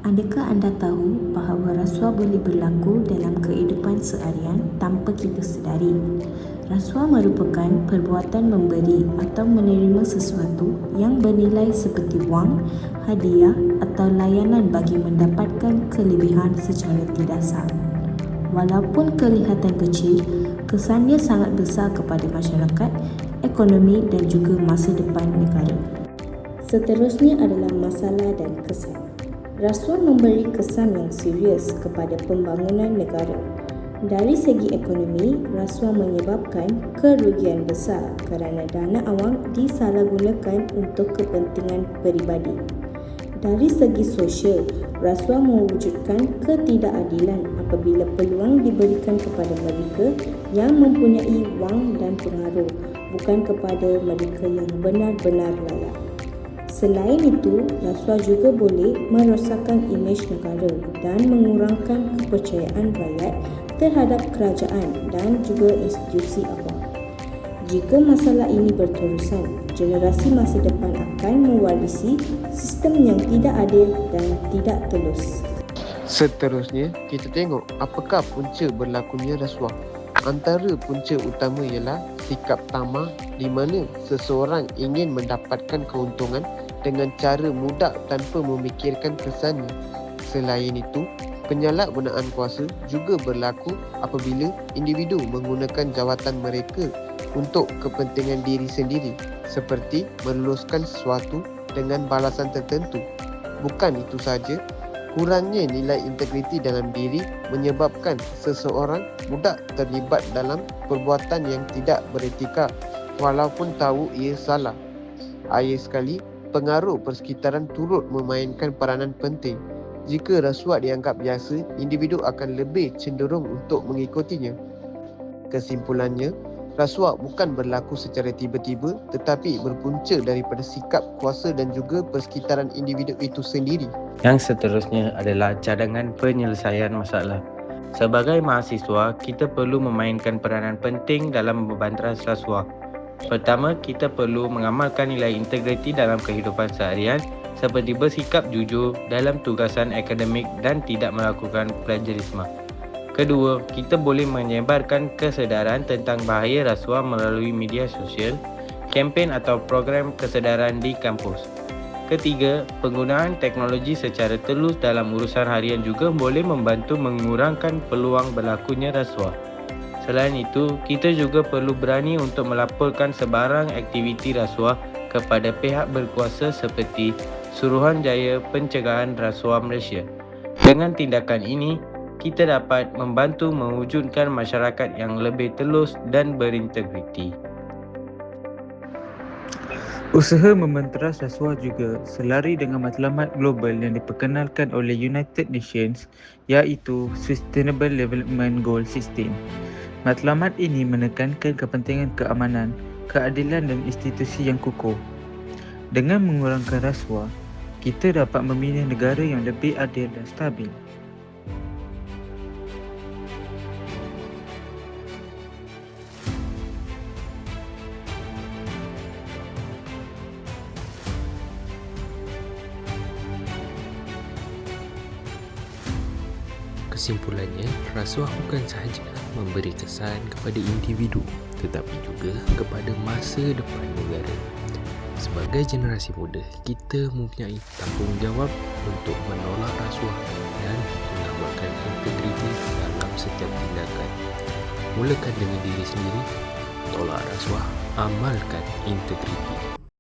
Adakah anda tahu bahawa rasuah boleh berlaku dalam kehidupan seharian tanpa kita sedari? Rasuah merupakan perbuatan memberi atau menerima sesuatu yang bernilai seperti wang, hadiah atau layanan bagi mendapatkan kelebihan secara tidak sah. Walaupun kelihatan kecil, kesannya sangat besar kepada masyarakat, ekonomi dan juga masa depan negara. Seterusnya adalah masalah dan kesan. Rasuah memberi kesan yang serius kepada pembangunan negara. Dari segi ekonomi, rasuah menyebabkan kerugian besar kerana dana awam disalahgunakan untuk kepentingan peribadi. Dari segi sosial, rasuah mewujudkan ketidakadilan apabila peluang diberikan kepada mereka yang mempunyai wang dan pengaruh, bukan kepada mereka yang benar-benar layak. Selain itu, rasuah juga boleh merosakkan imej negara dan mengurangkan kepercayaan rakyat terhadap kerajaan dan juga institusi awam. Jika masalah ini berterusan, generasi masa depan akan mewarisi sistem yang tidak adil dan tidak telus. Seterusnya, kita tengok apakah punca berlakunya rasuah. Antara punca utama ialah sikap tamah di mana seseorang ingin mendapatkan keuntungan dengan cara mudah tanpa memikirkan kesannya. Selain itu, penyalahgunaan kuasa juga berlaku apabila individu menggunakan jawatan mereka untuk kepentingan diri sendiri, seperti meluluskan sesuatu dengan balasan tertentu. Bukan itu saja, kurangnya nilai integriti dalam diri menyebabkan seseorang mudah terlibat dalam perbuatan yang tidak beretika walaupun tahu ia salah. Akhir sekali, pengaruh persekitaran turut memainkan peranan penting. Jika rasuah dianggap biasa, individu akan lebih cenderung untuk mengikutinya. Kesimpulannya, rasuah bukan berlaku secara tiba-tiba tetapi berpunca daripada sikap kuasa dan juga persekitaran individu itu sendiri. Yang seterusnya adalah cadangan penyelesaian masalah. Sebagai mahasiswa, kita perlu memainkan peranan penting dalam membanteras rasuah. Pertama, kita perlu mengamalkan nilai integriti dalam kehidupan seharian seperti bersikap jujur dalam tugasan akademik dan tidak melakukan plagiarisme. Kedua, kita boleh menyebarkan kesedaran tentang bahaya rasuah melalui media sosial, kempen atau program kesedaran di kampus. Ketiga, penggunaan teknologi secara telus dalam urusan harian juga boleh membantu mengurangkan peluang berlakunya rasuah. Selain itu, kita juga perlu berani untuk melaporkan sebarang aktiviti rasuah kepada pihak berkuasa seperti Suruhanjaya Pencegahan Rasuah Malaysia. Dengan tindakan ini, kita dapat membantu mewujudkan masyarakat yang lebih telus dan berintegriti. Usaha membanteras rasuah juga selari dengan matlamat global yang diperkenalkan oleh United Nations, iaitu Sustainable Development Goal 16. Matlamat ini menekankan kepentingan keamanan, keadilan dan institusi yang kukuh. Dengan mengurangkan rasuah, kita dapat memilih negara yang lebih adil dan stabil. Kesimpulannya, rasuah bukan sahaja memberi kesan kepada individu tetapi juga kepada masa depan negara. Sebagai generasi muda, kita mempunyai tanggungjawab untuk menolak rasuah dan mengamalkan integriti dalam setiap tindakan. Mulakan dengan diri sendiri, tolak rasuah, amalkan integriti.